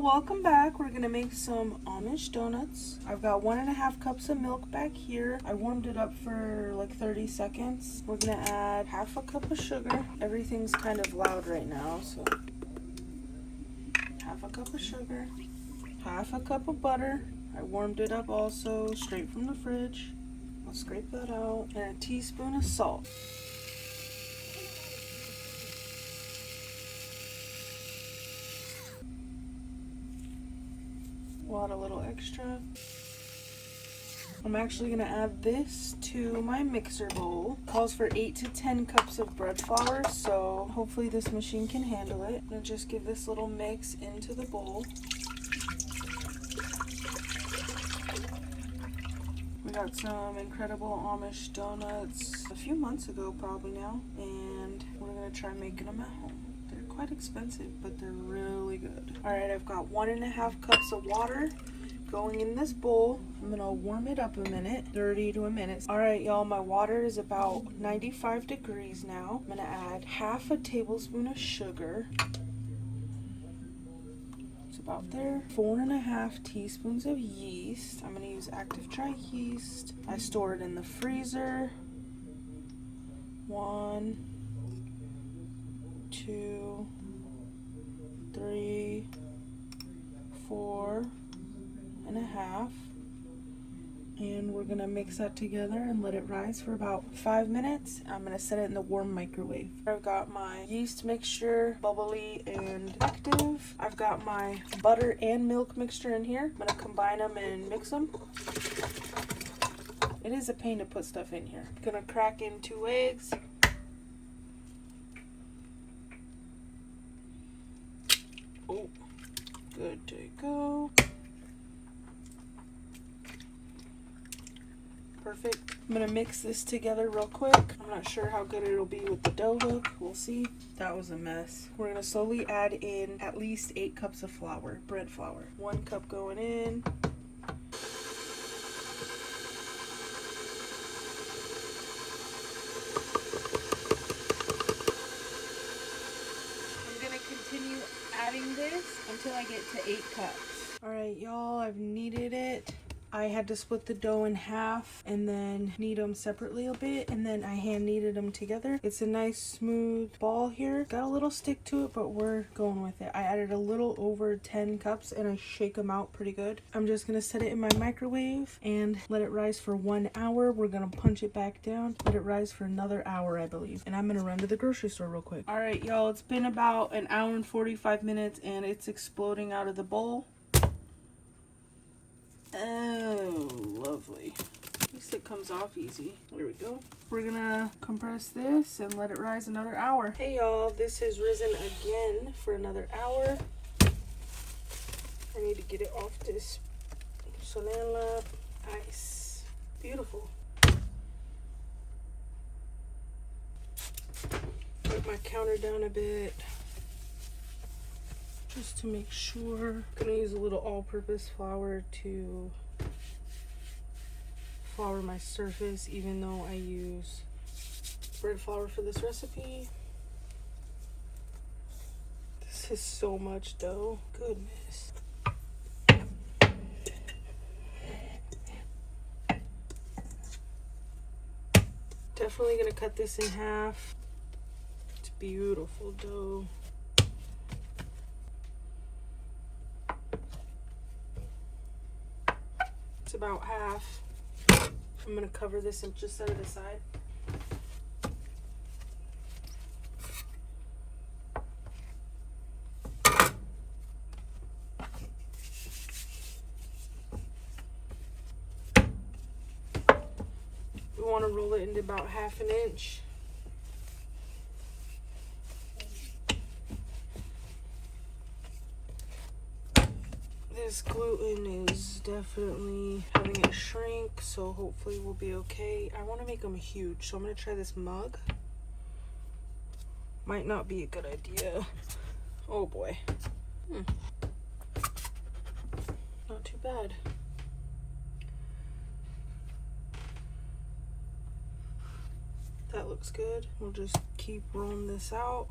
Welcome back. We're gonna make some Amish donuts. I've got 1.5 cups of milk back here. I warmed it up for like 30 seconds. We're gonna add half a cup of sugar. Everything's kind of loud right now, so half a cup of sugar, half a cup of butter. I warmed it up also straight from the fridge. I'll scrape that out, and a teaspoon of salt. We'll add a little extra. I'm actually gonna add this to my mixer bowl. It calls for 8 to 10 cups of bread flour, so hopefully this machine can handle it. I'm gonna just give this little mix into the bowl. We got some incredible Amish donuts a few months ago probably now, and we're gonna try making them at home. They're quite expensive, but they're really good. All right, I've got 1.5 cups of water going in this bowl. I'm gonna warm it up a minute, 30 to a minute. All right, y'all, my water is about 95 degrees now. I'm gonna add half a tablespoon of sugar. It's about there. 4.5 teaspoons of yeast. I'm gonna use active dry yeast. I store it in the freezer. 1, 2, 3, 4.5, and we're gonna mix that together and let it rise for about 5 minutes. I'm gonna set it in the warm microwave. I've got my yeast mixture bubbly and active. I've got my butter and milk mixture in here. I'm gonna combine them and mix them. It is a pain to put stuff in here. I'm gonna crack in 2 eggs. Oh, good to go. Perfect. I'm gonna mix this together real quick. I'm not sure how good it'll be with the dough hook. We'll see. That was a mess. We're gonna slowly add in at least 8 cups of flour, bread flour. 1 cup going in. Adding this until I get to 8 cups. All right, y'all, I've kneaded it. I had to split the dough in half and then knead them separately a bit, and then I hand kneaded them together. It's a nice smooth ball here. Got a little stick to it, but we're going with it. I added a little over 10 cups and I shake them out pretty good. I'm just gonna set it in my microwave and let it rise for 1 hour. We're gonna punch it back down, let it rise for another hour, I believe. And I'm gonna run to the grocery store real quick. All right, y'all, it's been about 1 hour and 45 minutes and it's exploding out of the bowl. Oh, lovely. At least it comes off easy. There we go. We're gonna compress this and let it rise another hour. Hey y'all, this has risen again for another hour. I need to get it off this Sonella ice. Beautiful. Put my counter down a bit, just to make sure. I'm gonna use a little all-purpose flour to flour my surface, even though I use bread flour for this recipe. This is so much dough. Goodness. Definitely gonna cut this in half. It's beautiful dough. It's about half. I'm gonna cover this and just set it aside. We want to roll it into about 1/2 inch. This gluten is definitely having it shrink, so hopefully we'll be okay. I want to make them huge, so I'm going to try this mug. Might not be a good idea. Oh boy. Not too bad. That looks good. We'll just keep rolling this out.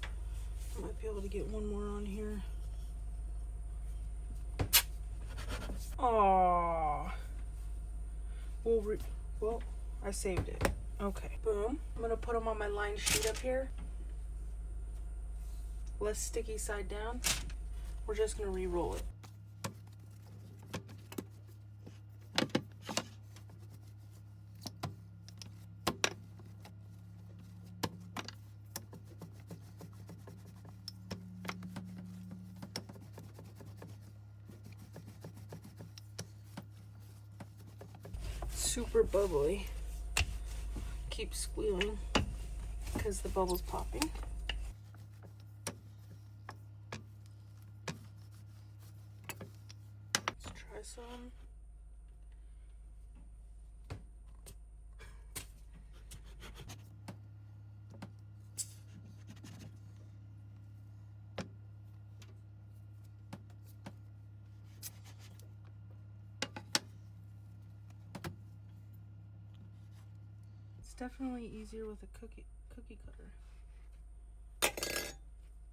I might be able to get one more on here. Aww. Well, I saved it. Okay, boom. I'm gonna put them on my line sheet up here. Less sticky side down. We're just gonna re-roll it. Super bubbly. Keep squealing because the bubble's popping. Let's try some. It's definitely easier with a cookie cutter.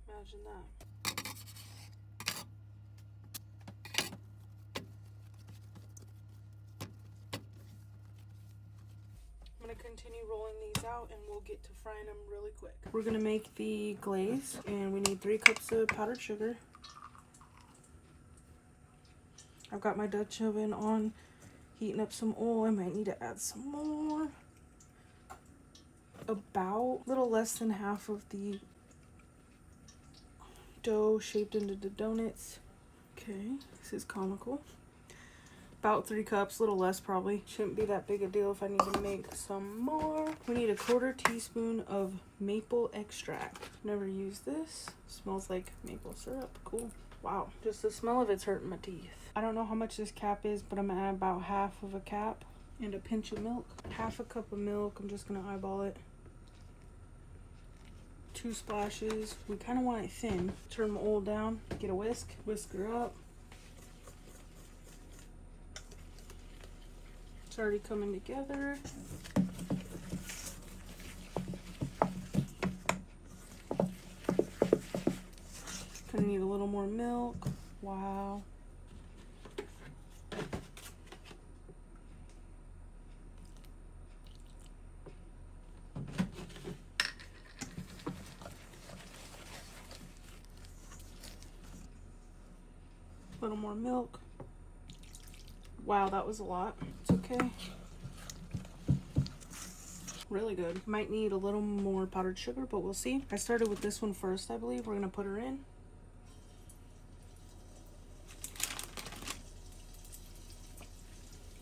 Imagine that. I'm gonna continue rolling these out and we'll get to frying them really quick. We're gonna make the glaze and we need 3 cups of powdered sugar. I've got my Dutch oven on, heating up some oil. I might need to add some more. About a little less than half of the dough shaped into the donuts. Okay, this is comical. About 3 cups, a little less probably. Shouldn't be that big a deal if I need to make some more. We need a 1/4 teaspoon of maple extract. Never used this. Smells like maple syrup. Cool. Wow, just the smell of it's hurting my teeth. I don't know how much this cap is, but I'm gonna add about half of a cap and a pinch of milk. 1/2 cup of milk, I'm just gonna eyeball it. 2 splashes. We kind of want it thin. Turn my oil down, get a whisk, whisk her up. It's already coming together. Gonna need a little more milk. Wow. A little more milk. Wow, that was a lot. It's okay. Really good. Might need a little more powdered sugar, but we'll see. I started with this one first, I believe. We're gonna put her in.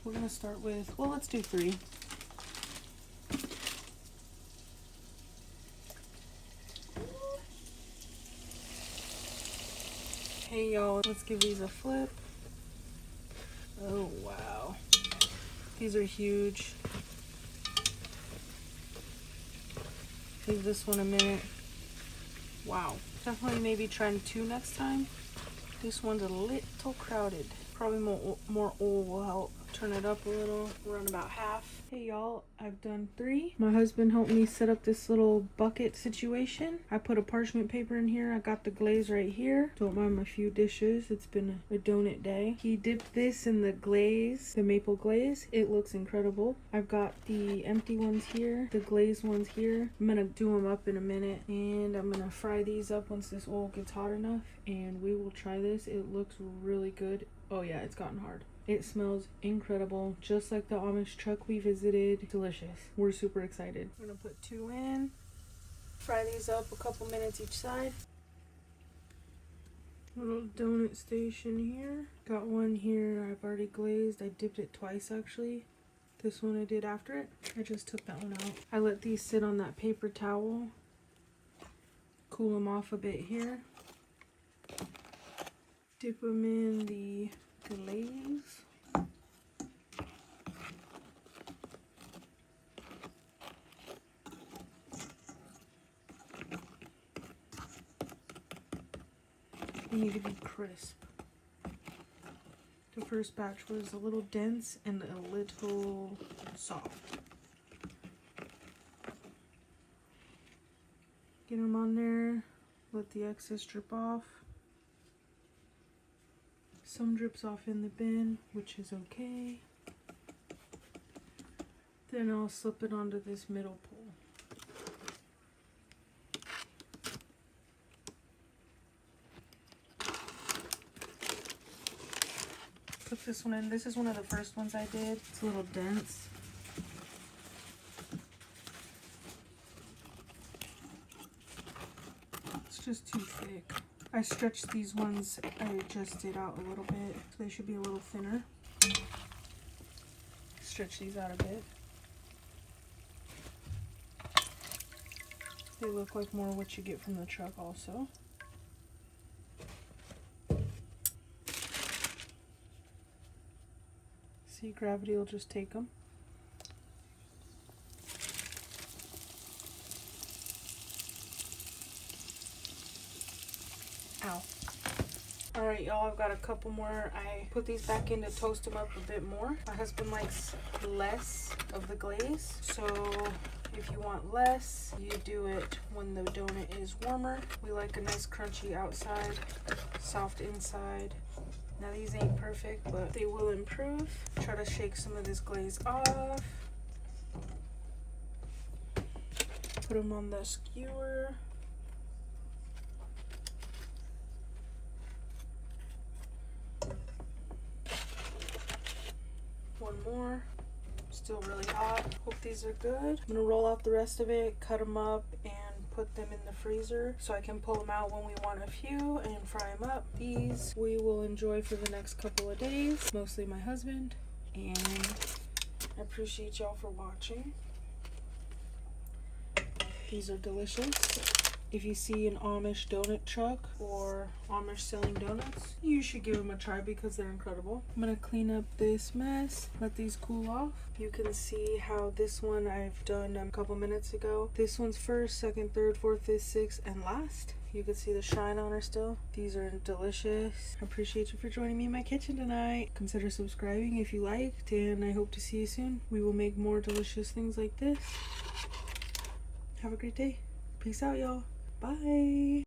We're gonna start with, well, let's do 3. Hey y'all, let's give these a flip. Oh wow, these are huge. Leave this one a minute. Wow, definitely maybe trying 2 next time. This one's a little crowded. Probably more oil will help. Turn it up a little. We're on about half. Hey y'all, I've done 3. My husband helped me set up this little bucket situation. I put a parchment paper in here. I got the glaze right here. Don't mind my few dishes. It's been a donut day. He dipped this in the glaze, the maple glaze. It looks incredible. I've got the empty ones here, the glazed ones here. I'm gonna do them up in a minute and I'm gonna fry these up once this oil gets hot enough and we will try this. It looks really good. Oh yeah, it's gotten hard. It smells incredible, just like the Amish truck we visited. Delicious. We're super excited. I'm gonna put 2 in. Fry these up a couple minutes each side. Little donut station here. Got one here I've already glazed. I dipped it twice actually. This one I did after it. I just took that one out. I let these sit on that paper towel. Cool them off a bit here. Dip them in the glaze. They need to be crisp. The first batch was a little dense and a little soft. Get them on there, let the excess drip off. Some drips off in the bin, which is okay. Then I'll slip it onto this middle pole. Put this one in. This is one of the first ones I did. It's a little dense. It's just too thick. I stretched these ones, I adjusted out a little bit, so they should be a little thinner. Stretch these out a bit. They look like more what you get from the truck also. See, gravity will just take them. Ow. Alright, y'all, I've got a couple more. I put these back in to toast them up a bit more. My husband likes less of the glaze, so if you want less, you do it when the donut is warmer. We like a nice crunchy outside, soft inside. Now these ain't perfect, but they will improve. Try to shake some of this glaze off. Put them on the skewer. One more. Still really hot. Hope these are good. I'm gonna roll out the rest of it, cut them up, and put them in the freezer so I can pull them out when we want a few and fry them up. These we will enjoy for the next couple of days, mostly my husband, and I appreciate y'all for watching. These are delicious. If you see an Amish donut truck or Amish selling donuts, you should give them a try because they're incredible. I'm gonna clean up this mess, let these cool off. You can see how this one I've done a couple minutes ago. This one's first, second, third, fourth, fifth, sixth, and last. You can see the shine on her still. These are delicious. I appreciate you for joining me in my kitchen tonight. Consider subscribing if you liked, and I hope to see you soon. We will make more delicious things like this. Have a great day. Peace out, y'all. Bye.